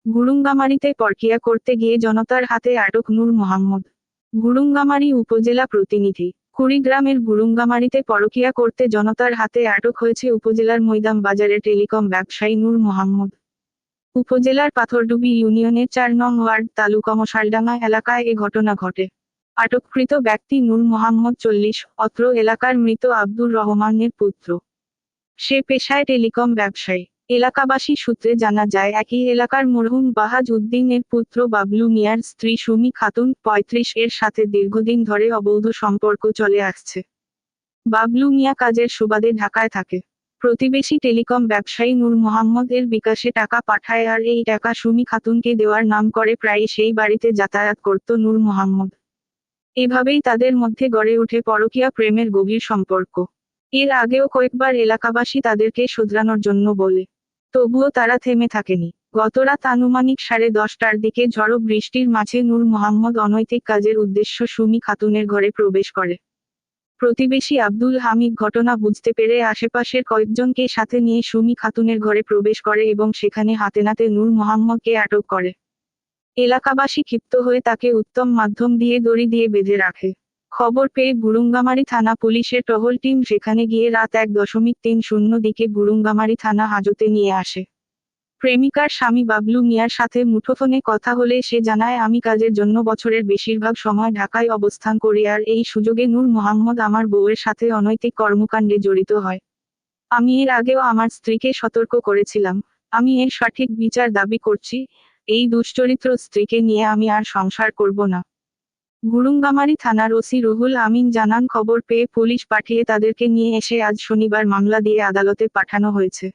গুরুঙ্গামারীতে পরকিয়া করতে গিয়ে জনতার হাতে আটক নূর মোহাম্মদ। গুরুঙ্গামারী উপজেলা প্রতিনিধি। কুড়িগ্রামের গুরুঙ্গামারীতে পরকিয়া করতে জনতার হাতে আটক হয়েছে উপজেলার মৈদাম বাজারের টেলিকম ব্যবসায়ী নূর মোহাম্মদ। উপজেলার পাথরডুবি ইউনিয়নের ৪ নং ওয়ার্ড তালুকা মশালডাঙ্গা এলাকায় এ ঘটনা ঘটে। আটককৃত ব্যক্তি নূর মোহাম্মদ ৪০, অত্র এলাকার মৃত আব্দুর রহমানের পুত্র। সে পেশায় টেলিকম ব্যবসায়ী। এলাকাবাসী সূত্রে জানা যায় একই এলাকার মরহুম বাহাজ উদ্দিনের পুত্র বাবলু মিয়ার স্ত্রী সুমি খাতুন ৩৫ এর সাথে দীর্ঘদিন ধরে অবৈধ সম্পর্ক চলে আসছে। বাবলু মিয়া কাজের সুবাদে ঢাকায় থাকে। প্রতিবেশী টেলিকম ব্যবসায়ী নূর মোহাম্মদ এর বিকাশে টাকা পাঠায় আর এই টাকা সুমি খাতুনকে দেওয়ার নাম করে প্রায়ই সেই বাড়িতে যাতায়াত করত নূর মোহাম্মদ। এভাবেই তাদের মধ্যে গড়ে ওঠে পরকীয়া প্রেমের গভীর সম্পর্ক। এর আগেও কয়েকবার এলাকাবাসী তাদেরকে শোধরানোর জন্য বলে, তবুও তারা থেমে থাকেনি। গতরাত আনুমানিক 10:30টার দিকে ঝড়ো বৃষ্টির মাঝে নূর মোহাম্মদ অনৈতিক কাজের উদ্দেশ্য সুমি খাতুনের ঘরে প্রবেশ করে। প্রতিবেশী আব্দুল হামিদ ঘটনা বুঝতে পেরে আশেপাশের কয়েকজনকে সাথে নিয়ে সুমি খাতুনের ঘরে প্রবেশ করে এবং সেখানে হাতেনাতে নূর মোহাম্মদকে আটক করে। এলাকাবাসী ক্ষিপ্ত হয়ে তাকে উত্তম মাধ্যম দিয়ে দড়ি দিয়ে বেঁধে রাখে। খবর পেয়ে গুরুঙ্গামারী থানা পুলিশের টহল টিম সেখানে গিয়ে রাত 1:30 দিকে গুরুঙ্গামারী থানা হাজতে নিয়ে আসে। প্রেমিকার স্বামী বাবলু মিয়ার সাথে মুঠোফোনে কথা হলে সে জানায়, আমি কাজের জন্য বছরের বেশিরভাগ সময় ঢাকায় অবস্থান করি আর এই সুযোগে নূর মোহাম্মদ আমার বউয়ের সাথে অনৈতিক কর্মকাণ্ডে জড়িত হয়। আমি এর আগেও আমার স্ত্রীকে সতর্ক করেছিলাম। আমি এর সঠিক বিচার দাবি করছি। এই দুশ্চরিত্র স্ত্রীকে নিয়ে আমি আর সংসার করব না। গুরুঙ্গামারী থানার ওসি রুহুল আমিন জানান, খবর পেয়ে পুলিশ পাঠিয়ে তাদেরকে নিয়ে এসে আজ শনিবার মামলা দিয়ে আদালতে পাঠানো হয়েছে।